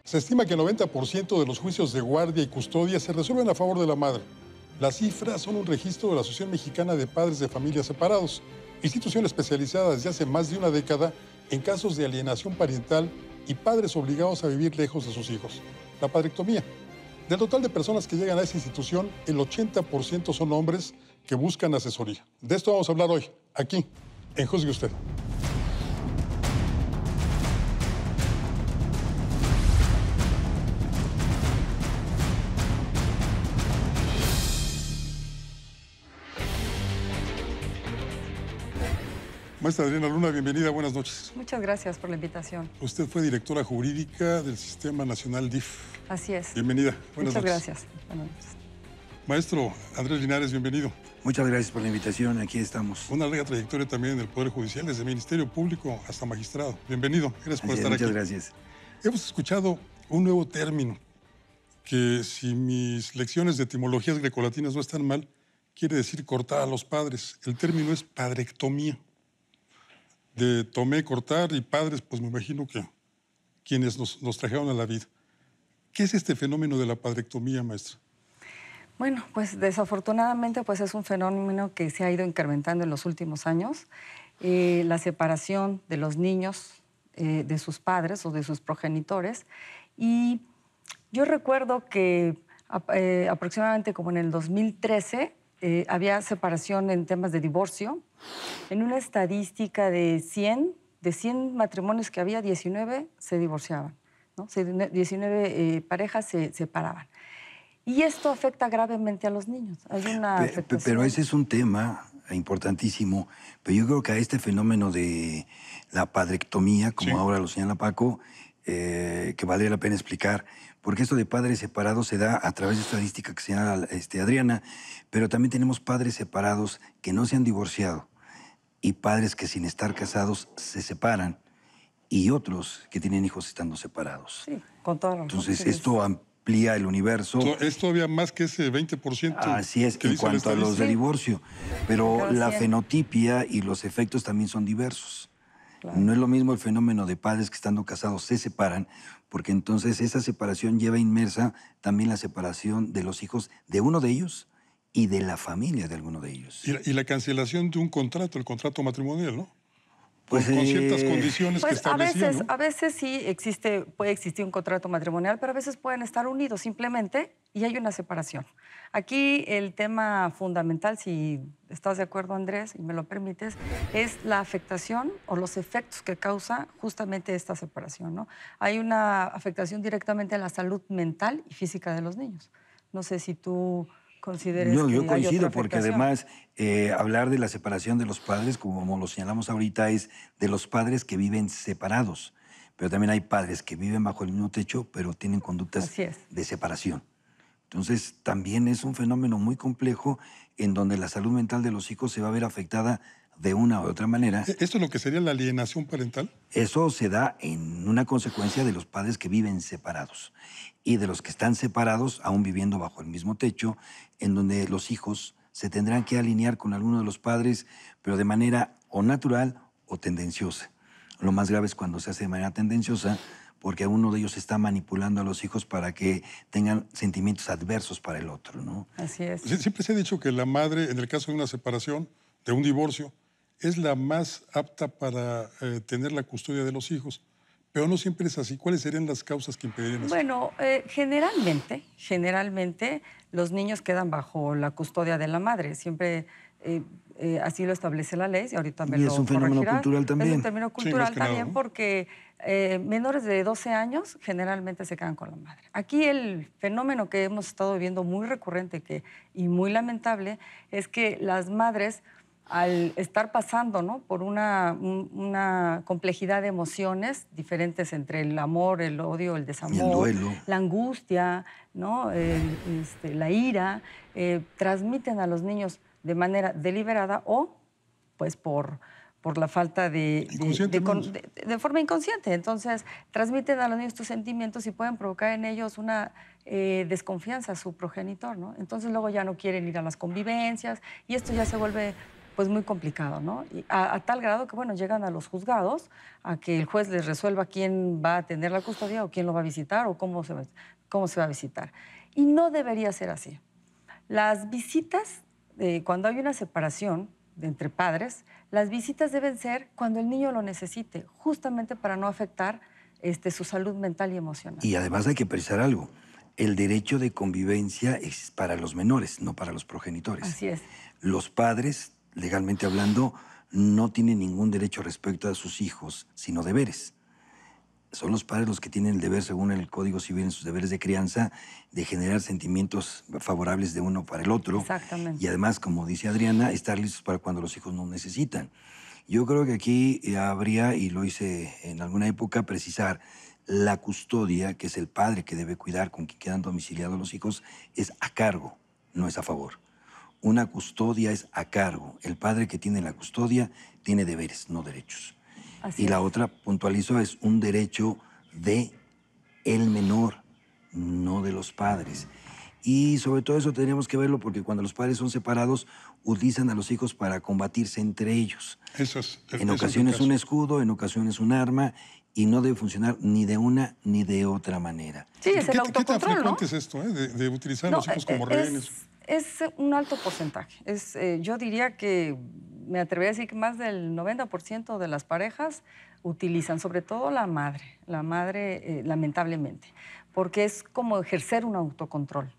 Se estima que el 90% de los juicios de guardia y custodia se resuelven a favor de la madre. Las cifras son un registro de la Asociación Mexicana de Padres de Familias Separados, institución especializada desde hace más de una década en casos de alienación parental y padres obligados a vivir lejos de sus hijos. La padrectomía. Del total de personas que llegan a esa institución, el 80% son hombres que buscan asesoría. De esto vamos a hablar hoy, aquí, en Juzgue Usted. Maestra Adriana Luna, bienvenida, buenas noches. Muchas gracias por la invitación. Usted fue directora jurídica del Sistema Nacional DIF. Así es. Bienvenida, buenas noches. Muchas gracias. Buenas noches. Maestro Andrés Linares, bienvenido. Muchas gracias por la invitación, aquí estamos. Una larga trayectoria también en el Poder Judicial, desde Ministerio Público hasta magistrado. Bienvenido, gracias por estar aquí. Muchas gracias. Hemos escuchado un nuevo término que, si mis lecciones de etimologías grecolatinas no están mal, quiere decir cortar a los padres. El término es padrectomía. De tomé, cortar, y padres, pues me imagino que quienes nos trajeron a la vida. ¿Qué es este fenómeno de la padrectomía, maestra? Bueno, pues desafortunadamente pues es un fenómeno que se ha ido incrementando en los últimos años. La separación de los niños de sus padres o de sus progenitores. Y yo recuerdo que aproximadamente como en el 2013 había separación en temas de divorcio. En una estadística de 100 matrimonios que había, 19 se divorciaban, ¿no? 19 parejas se separaban. Y esto afecta gravemente a los niños. Hay una afectación. Pero ese es un tema importantísimo. Pero yo creo que a este fenómeno de la padrectomía, como ahora lo señala Paco, que valdría la pena explicar, porque esto de padres separados se da a través de estadística que señala Adriana, pero también tenemos padres separados que no se han divorciado y padres que sin estar casados se separan y otros que tienen hijos estando separados. Sí, con toda razón. Entonces esto amplía el universo. Es todavía más que ese 20%. Así es, en cuanto a los de divorcio. Pero la fenotipia y los efectos también son diversos. Claro. No es lo mismo el fenómeno de padres que estando casados se separan, porque entonces esa separación lleva inmersa también la separación de los hijos de uno de ellos y de la familia de alguno de ellos. Y la cancelación de un contrato, el contrato matrimonial, ¿no? Pues, con ciertas condiciones que establecían, ¿no? A veces sí puede existir un contrato matrimonial, pero a veces pueden estar unidos simplemente y hay una separación. Aquí el tema fundamental, si estás de acuerdo, Andrés, y me lo permites, es la afectación o los efectos que causa justamente esta separación, ¿no? Hay una afectación directamente a la salud mental y física de los niños. No sé si tú consideres que yo hay coincido, otra porque además hablar de la separación de los padres, como lo señalamos ahorita, es de los padres que viven separados. Pero también hay padres que viven bajo el mismo techo, pero tienen conductas de separación. Entonces, también es un fenómeno muy complejo en donde la salud mental de los hijos se va a ver afectada de una u otra manera. ¿Esto es lo que sería la alienación parental? Eso se da en una consecuencia de los padres que viven separados y de los que están separados, aún viviendo bajo el mismo techo, en donde los hijos se tendrán que alinear con alguno de los padres, pero de manera o natural o tendenciosa. Lo más grave es cuando se hace de manera tendenciosa, porque uno de ellos está manipulando a los hijos para que tengan sentimientos adversos para el otro, ¿no? Así es. Siempre se ha dicho que la madre, en el caso de una separación, de un divorcio, es la más apta para tener la custodia de los hijos. Pero no siempre es así. ¿Cuáles serían las causas que impedirían eso? Bueno, generalmente los niños quedan bajo la custodia de la madre. Siempre así lo establece la ley, y ahorita me lo es un fenómeno corregirán. cultural también. Es un fenómeno cultural también, ¿no? porque menores de 12 años generalmente se quedan con la madre. Aquí el fenómeno que hemos estado viviendo muy recurrente y muy lamentable es que las madres, al estar pasando, ¿no?, por una complejidad de emociones diferentes entre el amor, el odio, el desamor, el duelo, la angustia, ¿no?, la ira, transmiten a los niños de manera deliberada o pues por la falta de forma inconsciente. Entonces, transmiten a los niños estos sentimientos y pueden provocar en ellos una desconfianza a su progenitor, ¿no? Entonces, luego ya no quieren ir a las convivencias y esto ya se vuelve pues muy complicado, ¿no? Y a tal grado que, bueno, llegan a los juzgados a que el juez les resuelva quién va a tener la custodia o quién lo va a visitar o cómo se va a visitar. Y no debería ser así. Las visitas, cuando hay una separación entre padres, las visitas deben ser cuando el niño lo necesite, justamente para no afectar su salud mental y emocional. Y además hay que precisar algo. El derecho de convivencia es para los menores, no para los progenitores. Así es. Los padres, legalmente hablando, no tienen ningún derecho respecto a sus hijos, sino deberes. Son los padres los que tienen el deber, según el Código Civil, en sus deberes de crianza, de generar sentimientos favorables de uno para el otro. Exactamente. Y además, como dice Adriana, estar listos para cuando los hijos nos necesitan. Yo creo que aquí habría, y lo hice en alguna época, precisar la custodia, que es el padre que debe cuidar con quien quedan domiciliados los hijos, es a cargo, no es a favor. Una custodia es a cargo. El padre que tiene la custodia tiene deberes, no derechos. Así Y la es. otra, puntualizo, es un derecho de el menor, no de los padres. Y sobre todo eso tenemos que verlo porque cuando los padres son separados, utilizan a los hijos para combatirse entre ellos. Eso es. En eso ocasiones es el un caso. escudo, en ocasiones un arma, y no debe funcionar ni de una ni de otra manera. Sí, es el ¿Qué tan autocontrol, ¿no? frecuente es esto, de utilizar a No, los hijos como rehenes? es un alto porcentaje. Yo diría que, me atrevería a decir que más del 90% de las parejas utilizan, sobre todo la madre, lamentablemente, porque es como ejercer un autocontrol,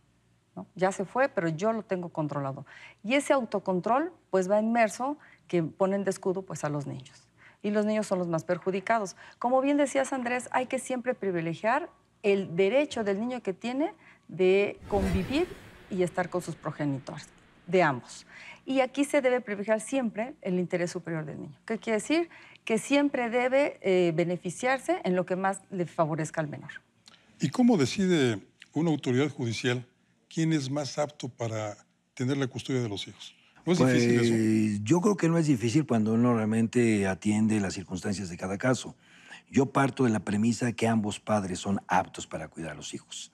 ¿no? Ya se fue, pero yo lo tengo controlado. Y ese autocontrol, pues, va inmerso que ponen de escudo, pues, a los niños. Y los niños son los más perjudicados. Como bien decías, Andrés, hay que siempre privilegiar el derecho del niño que tiene de convivir y estar con sus progenitores, de ambos. Y aquí se debe privilegiar siempre el interés superior del niño. ¿Qué quiere decir? Que siempre debe beneficiarse en lo que más le favorezca al menor. ¿Y cómo decide una autoridad judicial quién es más apto para tener la custodia de los hijos? ¿No es difícil eso? Yo creo que no es difícil cuando uno realmente atiende las circunstancias de cada caso. Yo parto de la premisa que ambos padres son aptos para cuidar a los hijos.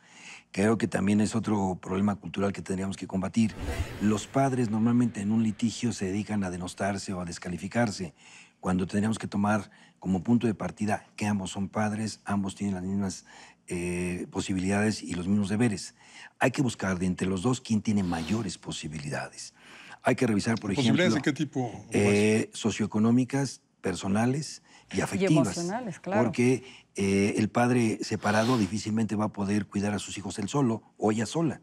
Creo que también es otro problema cultural que tendríamos que combatir. Los padres normalmente en un litigio se dedican a denostarse o a descalificarse, cuando tendríamos que tomar como punto de partida que ambos son padres, ambos tienen las mismas posibilidades y los mismos deberes. Hay que buscar de entre los dos quién tiene mayores posibilidades. Hay que revisar, por ejemplo, ¿Posibilidades de qué tipo? socioeconómicas, personales y afectivas. emocionales, claro. Porque el padre separado difícilmente va a poder cuidar a sus hijos él solo o ella sola.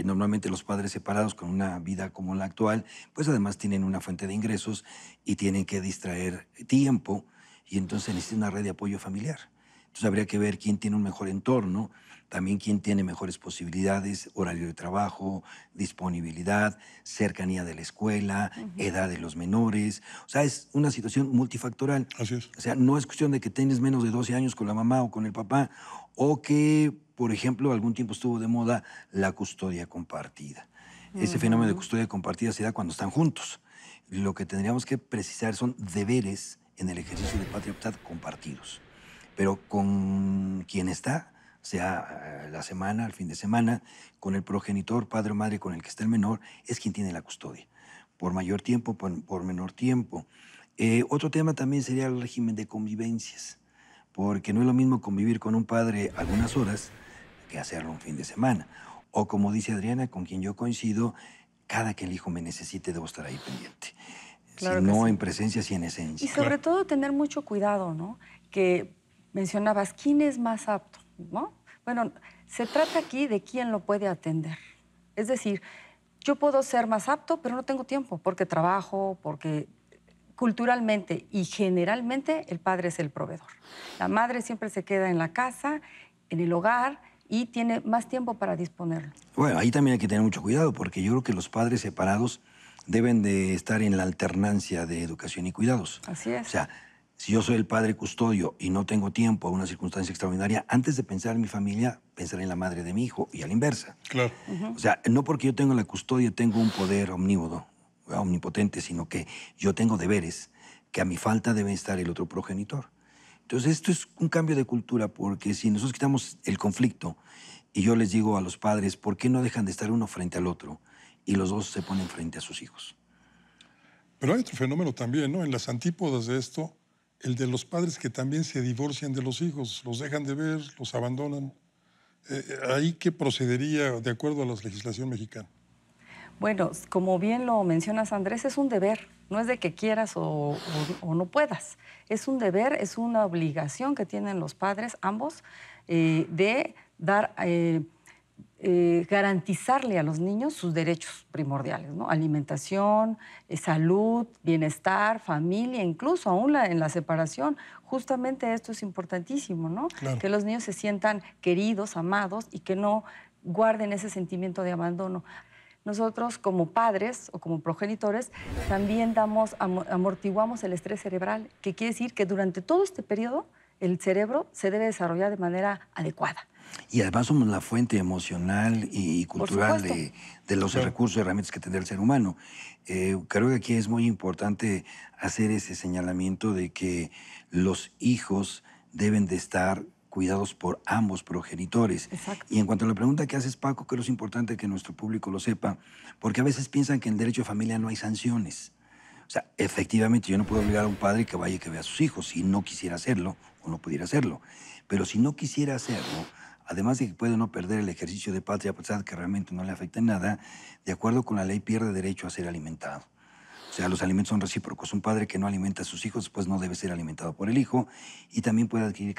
Normalmente los padres separados con una vida como la actual, pues además tienen una fuente de ingresos y tienen que distraer tiempo y entonces necesitan una red de apoyo familiar. Entonces habría que ver quién tiene un mejor entorno, también quién tiene mejores posibilidades, horario de trabajo, disponibilidad, cercanía de la escuela, edad de los menores. O sea, es una situación multifactorial. Así es. O sea, no es cuestión de que tienes menos de 12 años con la mamá o con el papá, o que, por ejemplo, algún tiempo estuvo de moda la custodia compartida. Ese fenómeno de custodia compartida se da cuando están juntos. Lo que tendríamos que precisar son deberes en el ejercicio de patria potestad compartidos. Pero con quien está, sea la semana, el fin de semana, con el progenitor, padre o madre con el que está el menor, es quien tiene la custodia. Por mayor tiempo, por menor tiempo. Otro tema también sería el régimen de convivencias, porque no es lo mismo convivir con un padre algunas horas que hacerlo un fin de semana. O como dice Adriana, con quien yo coincido, cada que el hijo me necesite debo estar ahí pendiente. Claro Si que no sí. en presencia, sí en esencia. Y sobre todo tener mucho cuidado, ¿no? Que mencionabas, ¿quién es más apto? ¿No? Bueno, se trata aquí de quién lo puede atender. Es decir, yo puedo ser más apto, pero no tengo tiempo, porque trabajo, porque culturalmente y generalmente el padre es el proveedor. La madre siempre se queda en la casa, en el hogar, y tiene más tiempo para disponerlo. Bueno, ahí también hay que tener mucho cuidado, porque yo creo que los padres separados deben de estar en la alternancia de educación y cuidados. Así es. O sea, si yo soy el padre custodio y no tengo tiempo a una circunstancia extraordinaria, antes de pensar en mi familia, pensaré en la madre de mi hijo y a la inversa. Claro. O sea, no porque yo tengo la custodia tengo un poder omnívodo, omnipotente, sino que yo tengo deberes que a mi falta debe estar el otro progenitor. Entonces, esto es un cambio de cultura, porque si nosotros quitamos el conflicto y yo les digo a los padres, ¿por qué no dejan de estar uno frente al otro y los dos se ponen frente a sus hijos? Pero hay otro fenómeno también, ¿no? En las antípodas de esto, el de los padres que también se divorcian de los hijos, los dejan de ver, los abandonan. ¿Ahí qué procedería de acuerdo a la legislación mexicana? Bueno, como bien lo mencionas, Andrés, es un deber. No es de que quieras o no puedas. Es un deber, es una obligación que tienen los padres, ambos, de dar, garantizarle a los niños sus derechos primordiales, ¿no? Alimentación, salud, bienestar, familia, incluso aún en la separación. Justamente esto es importantísimo, ¿no? Claro. Que los niños se sientan queridos, amados y que no guarden ese sentimiento de abandono. Nosotros como padres o como progenitores también amortiguamos el estrés cerebral, que quiere decir que durante todo este periodo el cerebro se debe desarrollar de manera adecuada. Y además somos la fuente emocional y cultural de los Claro. recursos y herramientas que tendrá el ser humano. Creo que aquí es muy importante hacer ese señalamiento de que los hijos deben de estar cuidados por ambos progenitores. Exacto. Y en cuanto a la pregunta que haces, Paco, creo que es importante que nuestro público lo sepa, porque a veces piensan que en derecho de familia no hay sanciones. O sea, efectivamente, yo no puedo obligar a un padre que vaya y que vea a sus hijos si no quisiera hacerlo o no pudiera hacerlo. Pero si no quisiera hacerlo, además de que puede no perder el ejercicio de patria potestad, que realmente no le afecta en nada, de acuerdo con la ley pierde derecho a ser alimentado. O sea, los alimentos son recíprocos. Un padre que no alimenta a sus hijos, pues no debe ser alimentado por el hijo y también puede adquirir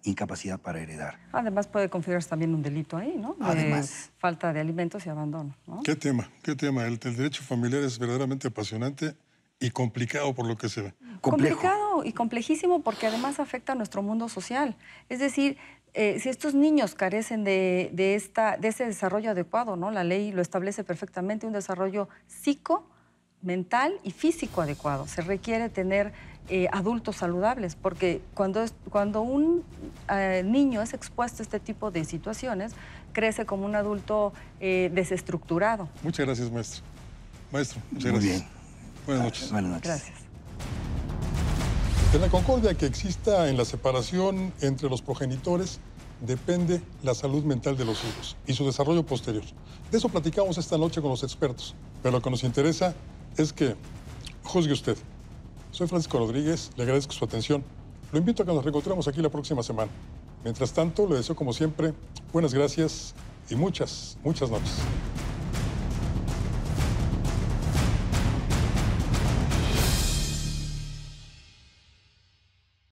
incapacidad para heredar. Además puede configurarse también un delito ahí, ¿no? De Además. falta de alimentos y abandono, ¿no? ¿Qué tema? ¿Qué tema? El derecho familiar es verdaderamente apasionante y complicado por lo que se ve. Complejo. Complicado y complejísimo porque además afecta a nuestro mundo social. Es decir, si estos niños carecen de ese desarrollo adecuado, ¿no? La ley lo establece perfectamente, un desarrollo mental y físico adecuado. Se requiere tener adultos saludables, porque cuando un niño es expuesto a este tipo de situaciones, crece como un adulto desestructurado. Muchas gracias, maestro. Maestro, muchas Muy gracias. bien. Buenas noches. Buenas noches. Gracias. De la concordia que exista en la separación entre los progenitores depende la salud mental de los hijos y su desarrollo posterior. De eso platicamos esta noche con los expertos, pero lo que nos interesa es que juzgue usted. Soy Francisco Rodríguez, le agradezco su atención. Lo invito a que nos reencontremos aquí la próxima semana. Mientras tanto, le deseo como siempre buenas gracias y muchas, muchas noches.